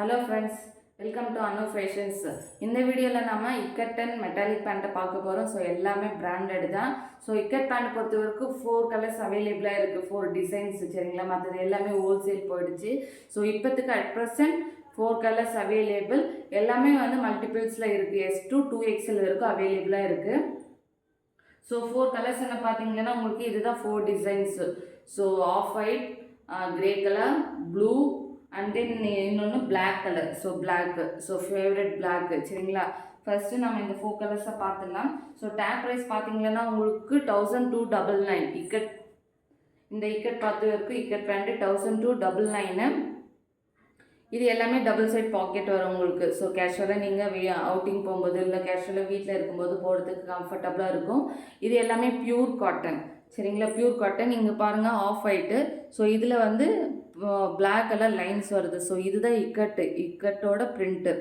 Hello friends, welcome to Anu fashions. இந்த வீடியோவில் நம்ம இக்கட் அண்ட் மெட்டாலிக் பேண்ட்டை பார்க்க போகிறோம். ஸோ எல்லாமே பிராண்டட் தான். ஸோ இக்கட் பேண்ட் பொறுத்த வரைக்கும் 4 கலர்ஸ் அவைலபிளாக இருக்குது, 4 டிசைன்ஸ். சரிங்களா, மற்றது எல்லாமே ஹோல்சேல் போயிடுச்சு. ஸோ இப்போத்துக்கு அட் ப்ரெசென்ட் 4 கலர்ஸ் அவைலபிள். எல்லாமே வந்து மல்டிபிள்ஸில் இருக்குது. S2 2XL வரைக்கும் அவைலபிளாக இருக்குது. ஸோ 4 கலர்ஸ் என்ன பார்த்தீங்கன்னா உங்களுக்கு இதுதான் 4 designs. So off white, grey colour, blue and then இன்னொன்று black colour. So black, so favourite black. சரிங்களா, ஃபர்ஸ்ட்டு நம்ம இந்த 4 கலர்ஸை பார்த்துடலாம். ஸோ டேக் ப்ரைஸ் பார்த்தீங்கன்னா உங்களுக்கு 1299. இக்கட், இந்த இக்கட் பார்த்து வரைக்கும் இக்கட் பேண்ட்டு 1299. இது எல்லாமே டபுள் சைட் பாக்கெட் வரும் உங்களுக்கு. ஸோ கேஷுவலாக நீங்கள் அவுட்டிங் போகும்போது இல்லை கேஷுவலாக வீட்டில் இருக்கும்போது போகிறதுக்கு கம்ஃபர்டபுளாக இருக்கும். இது எல்லாமே பியூர் காட்டன். சரிங்களா, பியூர் காட்டன். இங்கே பாருங்கள் ஆஃப் ஒயிட்டு. ஸோ இதில் வந்து பிளாக் கலர் லைன்ஸ் வருது. ஸோ இதுதான் இக்கட்டோட பிரிண்ட்டு.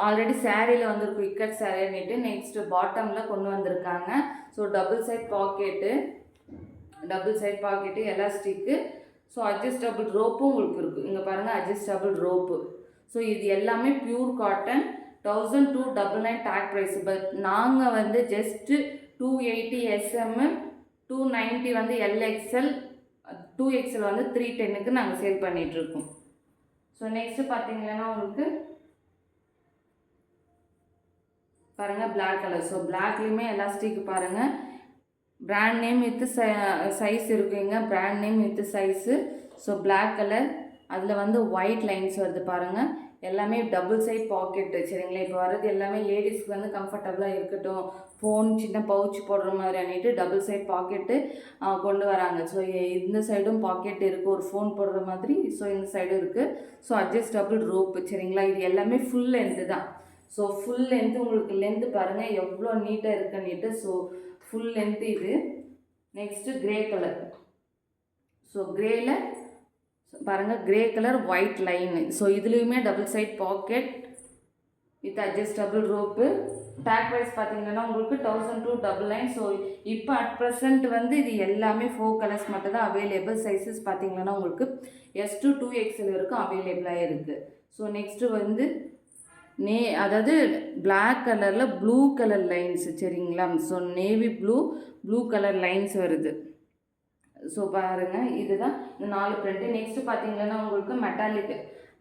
ஆல்ரெடி சேரீயில் வந்துருக்கும் இக்கட் சேரீன்னுட்டு. நெக்ஸ்ட்டு பாட்டமில் கொண்டு வந்திருக்காங்க. So double side pocket elastic. So adjustable ரோப்பும் உங்களுக்கு இருக்குது. இங்கே பாருங்கள், அட்ஜஸ்டபிள் ரோப்பு. ஸோ இது எல்லாமே pure cotton. 1299 tag price. But நாங்கள் வந்து ஜஸ்ட்டு 280 SM, 290 வந்து LXL, 2XL வந்து 310க்கு நாங்கள் சேல் பண்ணிகிட்ருக்கோம். ஸோ நெக்ஸ்ட்டு பார்த்தீங்கன்னா உங்களுக்கு பாருங்கள் பிளாக் கலர். ஸோ பிளாக்லேயுமே எலாஸ்டிக் பாருங்கள். பிராண்ட் நேம் வித் சைஸ் இருக்குங்க, brand name with size. So black colour, அதில் வந்து ஒயிட் லைன்ஸ் வருது பாருங்கள். எல்லாமே டபுள் சைட் பாக்கெட்டு. சரிங்களா, இப்போ வர்றது எல்லாமே லேடிஸ்க்கு வந்து கம்ஃபர்டபுளாக இருக்கட்டும், ஃபோன் சின்ன பவுச் போடுற மாதிரி அன்னிட்டு டபுள் சைட் பாக்கெட்டு கொண்டு வராங்க. ஸோ இந்த சைடும் பாக்கெட் இருக்குது, ஒரு ஃபோன் போடுற மாதிரி. ஸோ இந்த சைடும் இருக்குது. So adjustable rope. சரிங்களா, இது எல்லாமே ஃபுல் லென்த்து தான். ஸோ ஃபுல் லென்த்து உங்களுக்கு லென்த்து பாருங்கள் எவ்வளோ நீட்டாக இருக்குன்னுட்டு. ஸோ ஃபுல் லென்த்து இது. Next grey colour. ஸோ கிரேயில் பாருங்கள், grey colour white line. So இதுலேயுமே double side pocket with adjustable rope. Tag price பார்த்தீங்கன்னா உங்களுக்கு 1299. ஸோ இப்போ அட் ப்ரெசென்ட் வந்து இது எல்லாமே 4 கலர்ஸ் மட்டும் தான் அவைலபிள். சைஸஸ் பார்த்தீங்கன்னா உங்களுக்கு S2 2XL வரைக்கும் அவைலபிளாக இருக்குது. ஸோ நெக்ஸ்ட்டு வந்து அதாவது பிளாக் கலரில் ப்ளூ கலர் லைன்ஸு. சரிங்களா, so navy blue colour lines வருது. ஸோ பாருங்கள், இதுதான் இந்த 4 பிரிண்ட்டு. நெக்ஸ்ட்டு பார்த்தீங்கன்னா உங்களுக்கு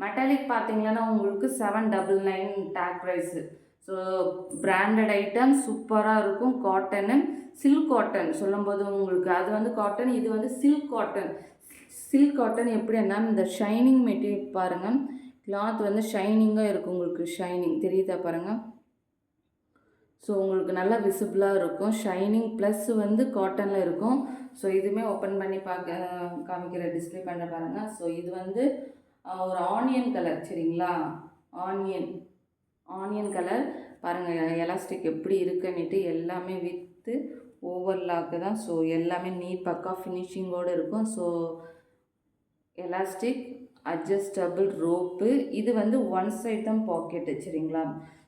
மெட்டாலிக் பார்த்தீங்கன்னா உங்களுக்கு 799 tag price. So branded item சூப்பராக இருக்கும். காட்டனு, சில்க் காட்டன் சொல்லும்போது உங்களுக்கு அது வந்து காட்டன், இது வந்து சில்க் காட்டன். எப்படின்னா இந்த ஷைனிங் மெட்டீரியல் பாருங்கள், கிளாத் வந்து ஷைனிங்காக இருக்கும் உங்களுக்கு. ஷைனிங் தெரியுதா பாருங்கள். ஸோ உங்களுக்கு நல்லா விசிபிளாக இருக்கும். ஷைனிங் ப்ளஸ் வந்து காட்டனில் இருக்கும். ஸோ இதுவுமே ஓப்பன் பண்ணி காமிக்கிற டிஸ்பிளே பண்ண பாருங்கள். ஸோ இது வந்து ஒரு ஆனியன் கலர். சரிங்களா, ஆனியன் கலர் பாருங்கள். எலாஸ்டிக் எப்படி இருக்குன்னுட்டு எல்லாமே வித்து ஓவர்லாக்கு தான். ஸோ எல்லாமே நீட் பக்கா ஃபினிஷிங்கோடு இருக்கும். So elastic, adjustable rope. இது வந்து ஒன் சைட் தான் பாக்கெட்டு. சரிங்களா,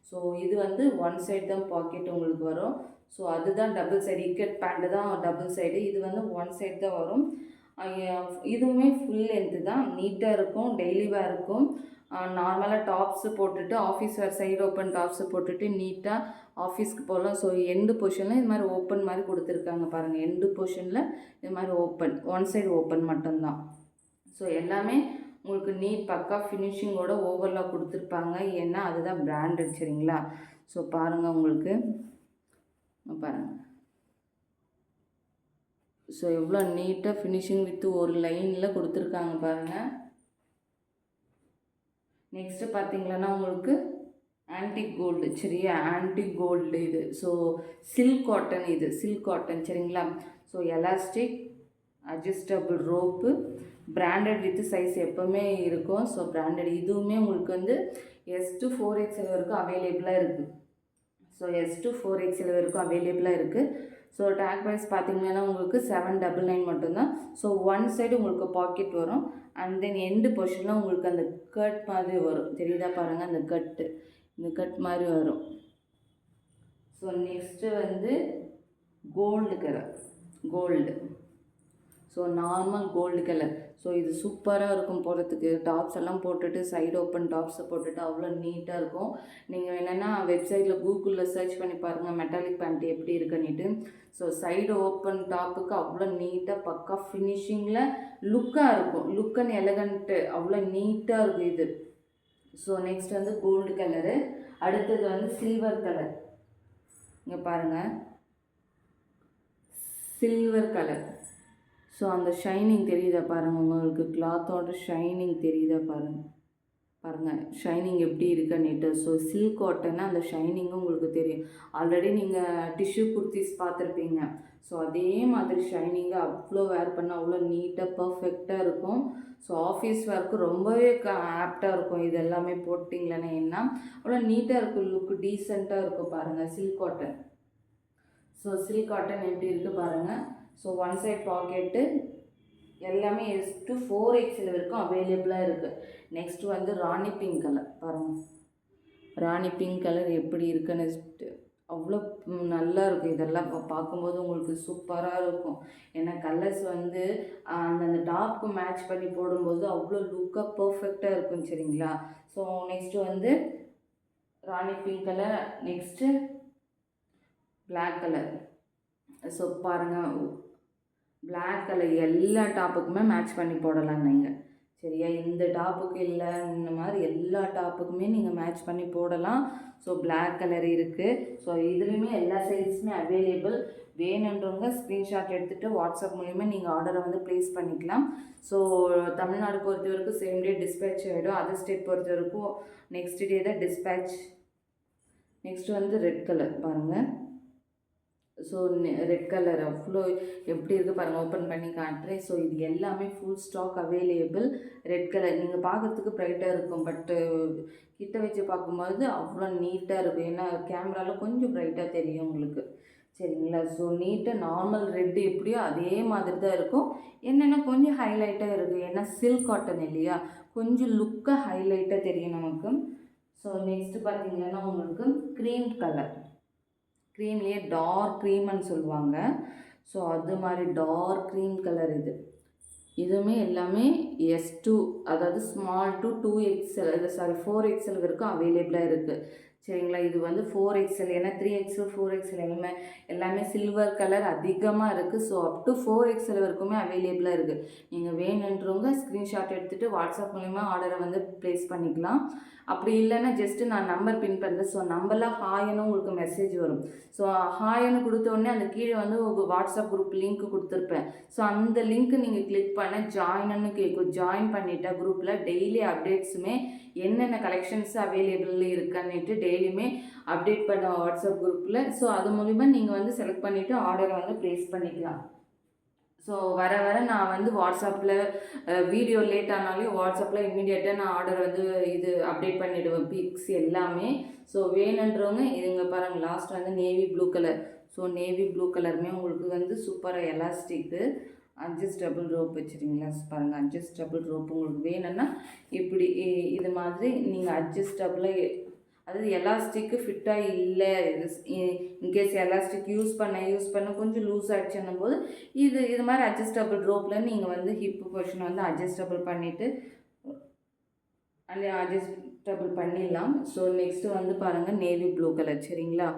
ஸோ இது வந்து ஒன் சைட் தான் பாக்கெட் உங்களுக்கு வரும். ஸோ அதுதான் டபுள் சைடு. இக்கட் பேண்ட்டு தான் டபுள் சைடு, இது வந்து ஒன் சைடு தான் வரும். இதுவுமே ஃபுல் லென்த்து தான். நீட்டாக இருக்கும், டெய்லி வேர் இருக்கும். நார்மலாக டாப்ஸு போட்டுட்டு office wear side open tops போட்டுட்டு நீட்டாக ஆஃபீஸ்க்கு போகலாம். ஸோ எண்டு போர்ஷனில் இது மாதிரி ஓப்பன் மாதிரி கொடுத்துருக்காங்க பாருங்கள். எண்டு போர்ஷனில் இது மாதிரி ஓப்பன், ஒன் சைடு ஓப்பன் மட்டும்தான். ஸோ எல்லாமே உங்களுக்கு நீட் பக்கா ஃபினிஷிங்கோட ஓவர்லாக் கொடுத்துருப்பாங்க. ஏன்னா அதுதான் பிராண்டட். சரிங்களா, ஸோ பாருங்கள் உங்களுக்கு பாருங்கள். ஸோ எவ்வளோ நீட்டாக ஃபினிஷிங் வித் ஒரு லைனில் கொடுத்துருக்காங்க பாருங்கள். நெக்ஸ்ட்டு பார்த்தீங்கன்னா உங்களுக்கு ஆன்டிக் கோல்டு. சரியா, ஆன்டிக் கோல்டு இது. ஸோ சில்க் காட்டன், இது சில்க் காட்டன். சரிங்களா, so elastic, adjustable rope, branded with size எப்போவுமே இருக்கும். So branded. இதுவுமே உங்களுக்கு வந்து S2 4XL வரைக்கும் அவைலபிளாக இருக்குது. ஸோ S2 4XL வரைக்கும் அவைலபிளாக இருக்குது. ஸோ டேக் ப்ரைஸ் பார்த்தீங்கன்னா உங்களுக்கு 799 மட்டும்தான். ஸோ ஒன் சைடு உங்களுக்கு பாக்கெட் வரும். அண்ட் தென் எண்டு போர்ஷனில் உங்களுக்கு அந்த கட் மாதிரி வரும். தெரியுதா பாருங்கள், அந்த இந்த கட் மாதிரி வரும். ஸோ நெக்ஸ்ட்டு வந்து gold colour. So normal gold colour. So இது சூப்பராக இருக்கும் போடுறதுக்கு. டாப்ஸ் எல்லாம் போட்டுட்டு சைடு ஓப்பன் டாப்ஸை போட்டுட்டு அவ்வளோ நீட்டாக இருக்கும். நீங்கள் என்னென்னா வெப்சைட்டில் கூகுளில் சர்ச் பண்ணி பாருங்கள் மெட்டாலிக் பேண்ட் எப்படி இருக்குன்னுட்டு. ஸோ சைடு ஓப்பன் டாப்புக்கு அவ்வளோ நீட்டாக பக்கா ஃபினிஷிங்கில் லுக்காக இருக்கும். லுக் அண்ட் எலகண்ட்டு அவ்வளோ நீட்டாக இருக்கும் இது. ஸோ நெக்ஸ்ட் வந்து கோல்டு கலரு, அடுத்தது வந்து சில்வர் கலர். இங்கே பாருங்கள் சில்வர் கலர். ஸோ அந்த ஷைனிங் தெரியுதா பாருங்கள், உங்களுக்கு கிளாத்தோட ஷைனிங் தெரியுதா பாருங்கள் ஷைனிங் எப்படி இருக்குன்னுட்டு. ஸோ சில்க் காட்டன்னா அந்த ஷைனிங்கும் உங்களுக்கு தெரியும். ஆல்ரெடி நீங்கள் டிஷ்யூ குர்த்திஸ் பார்த்துருப்பீங்க. ஸோ அதே மாதிரி ஷைனிங்காக அவ்வளோ வேர் பண்ண அவ்வளோ நீட்டாக பர்ஃபெக்டாக இருக்கும். ஸோ ஆஃபீஸ் ஒர்க்கு ரொம்பவே ஆப்டாக இருக்கும். இது எல்லாமே போட்டிங்களேன்னா என்ன அவ்வளோ நீட்டாக இருக்கும், லுக் டீசெண்டாக இருக்கும். பாருங்கள் silk cotton. So silk cotton எப்படி இருக்குது பாருங்கள். ஸோ ஒன் சைட் பாக்கெட்டு எல்லாமே S to 4XL வரைக்கும் அவைலபிளாக இருக்குது. நெக்ஸ்ட்டு வந்து ராணி பிங்க் கலர் பாருங்கள். ராணி பிங்க் கலர் எப்படி இருக்குன்னு அவ்வளோ நல்லா இருக்கும். இதெல்லாம் பார்க்கும்போது உங்களுக்கு சூப்பராக இருக்கும். ஏன்னா கலர்ஸ் வந்து அந்த டாப்க்கு மேட்ச் பண்ணி போடும்போது அவ்வளோ லுக்காக பர்ஃபெக்டாக இருக்கும் சரிங்களா. ஸோ நெக்ஸ்ட்டு வந்து rani pink colour, next black colour. So பாருங்கள் பிளாக் கலர் எல்லா டாப்புக்குமே மேட்ச் பண்ணி போடலாம் நீங்கள் சரியா. இந்த டாப்புக்கு இல்லை, இந்த மாதிரி எல்லா டாப்புக்குமே நீங்கள் மேட்ச் பண்ணி போடலாம். ஸோ பிளாக் கலர் இருக்குது. ஸோ இதுலேயுமே எல்லா சைஸுமே அவைலபிள். வேணுன்றவங்க ஸ்க்ரீன்ஷாட் எடுத்துகிட்டு வாட்ஸ்அப் மூலிமா நீங்கள் ஆர்டரை வந்து ப்ளேஸ் பண்ணிக்கலாம். ஸோ தமிழ்நாடு பொறுத்த வரைக்கும் சேம் டே டிஸ்பேச் ஆகிடும். அதர் ஸ்டேட் பொறுத்த வரைக்கும் நெக்ஸ்ட் டே தான் டிஸ்பேச். நெக்ஸ்ட் வந்து ரெட் கலர் பாருங்கள். ஸோ ரெட் கலர் அவ்வளோ எப்படி இருக்குது பாருங்கள், ஓப்பன் பண்ணி காட்டுறேன். ஸோ இது எல்லாமே full stock available. Red colour நீங்கள் பார்க்குறதுக்கு ப்ரைட்டாக இருக்கும், பட்டு கிட்ட வச்சு பார்க்கும்போது அவ்வளோ நீட்டாக இருக்கும். ஏன்னா கேமராவில் கொஞ்சம் ப்ரைட்டாக தெரியும் உங்களுக்கு சரிங்களா. ஸோ நீட்டாக நார்மல் ரெட்டு எப்படியோ அதே மாதிரி தான் இருக்கும். என்னென்னா கொஞ்சம் ஹைலைட்டாக இருக்குது, ஏன்னா சில்க் காட்டன் இல்லையா, கொஞ்சம் லுக்காக ஹைலைட்டாக தெரியும் நமக்கு. ஸோ நெக்ஸ்ட்டு பார்த்தீங்கன்னா உங்களுக்கு க்ரீம் கலர், க்ரீம்லேயே டார்க் க்ரீம்னு சொல்லுவாங்க. ஸோ அது மாதிரி டார்க் க்ரீம் கலர் இது. இதுவுமே எல்லாமே S2 அதாவது small to 2XL sorry 4XL வரைக்கும் அவைலபிளாக இருக்குது சரிங்களா. இது வந்து 4XL, ஏன்னா 3XL 4XL எல்லாமே சில்வர் கலர் அதிகமாக இருக்குது. ஸோ அப் டு 4XL வரைக்குமே அவைலபிளாக இருக்குது. நீங்கள் வேணுன்றவங்க ஸ்க்ரீன்ஷாட் எடுத்துகிட்டு வாட்ஸ்அப் மூலிமா ஆர்டரை வந்து ப்ளேஸ் பண்ணிக்கலாம். அப்படி இல்லைன்னா ஜஸ்ட்டு நான் நம்பர் பின் பண்ணுறேன். ஸோ நம்பரில் ஹாய்னு உங்களுக்கு மெசேஜ் வரும். ஸோ ஹாய்னு கொடுத்தோடனே அந்த கீழே வந்து உங்கள் வாட்ஸ்அப் குரூப் லிங்க் கொடுத்துருப்பேன். ஸோ அந்த லிங்க்கு நீங்கள் கிளிக் பண்ண ஜாயின்னு கேட்கும். ஜாயின் பண்ணிட்டா குரூப்பில் டெய்லி அப்டேட்ஸுமே என்னென்ன கலெக்ஷன்ஸ் அவைலபிள் இருக்கான்னுட்டு டெய்லியுமே அப்டேட் பண்ண வாட்ஸ்அப் குரூப்பில். ஸோ அது மூலிமா நீங்கள் வந்து செலக்ட் பண்ணிவிட்டு ஆர்டரை வந்து ப்ளேஸ் பண்ணிக்கலாம். ஸோ வர வர நான் வந்து வாட்ஸ்அப்பில் வீடியோ லேட் ஆனாலும் வாட்ஸ்அப்பில் இம்மிடியேட்டாக நான் ஆர்டர் வந்து இது அப்டேட் பண்ணிவிடுவேன், பிக்ஸ் எல்லாமே. ஸோ வேணுன்றவங்க இதுங்க பாருங்கள். லாஸ்ட் வந்து navy blue colour. So navy blue கலருமே உங்களுக்கு வந்து சூப்பராக எலாஸ்டிக்கு அட்ஜஸ்டபிள் ரோப் வச்சுருங்களா பாருங்கள். அட்ஜஸ்டபிள் ரோப் உங்களுக்கு வேணும்னா இப்படி இது மாதிரி நீங்கள் அட்ஜஸ்டபிளாக, அதாவது எலாஸ்டிக்கு ஃபிட்டாக இல்லை, இன்கேஸ் எலாஸ்டிக் யூஸ் பண்ண கொஞ்சம் லூஸ் ஆகிடுச்சுன்னும் போது இது மாதிரி அட்ஜஸ்டபிள் ரோப்பில் நீங்கள் வந்து ஹிப்பு பொசிஷனை வந்து அட்ஜஸ்டபிள் பண்ணிவிட்டு அட்ஜஸ்டபிள் பண்ணிடலாம். ஸோ நெக்ஸ்ட்டு வந்து பாருங்கள் நேவி ப்ளூ கலர் சரிங்களா.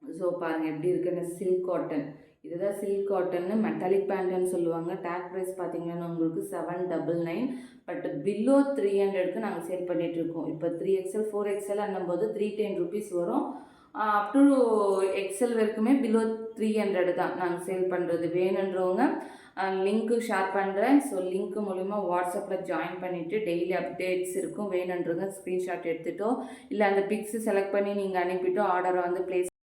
ஸோ பாருங்கள் எப்படி இருக்குன்னு சில்க் காட்டன். இதுதான் சில்க் காட்டன்னு மெட்டாலிக் பேண்ட்டுன்னு சொல்லுவாங்க. டேக் ப்ரைஸ் பார்த்தீங்கன்னா உங்களுக்கு 799. பட் பிலோ 300க்கு நாங்கள் சேல் பண்ணிகிட்ருக்கோம். இப்போ 3XL 4XL அன்னும்போது 310 ருபீஸ் வரும். அப் டு XL வரைக்குமே பிலோ 300 தான் நாங்கள் சேல் பண்ணுறது. வேணுன்றவங்க லிங்க்கு ஷேர் பண்ணுறேன். ஸோ லிங்க்கு மூலிமா வாட்ஸ்அப்பில் ஜாயின் பண்ணிவிட்டு டெய்லி அப்டேட்ஸ் இருக்கும். வேணுன்றவங்க ஸ்க்ரீன்ஷாட் எடுத்துகிட்டோ இல்லை அந்த பிக்ஸு செலக்ட் பண்ணி நீங்கள் அனுப்பிட்டோ ஆர்டரை வந்து ப்ளேஸ்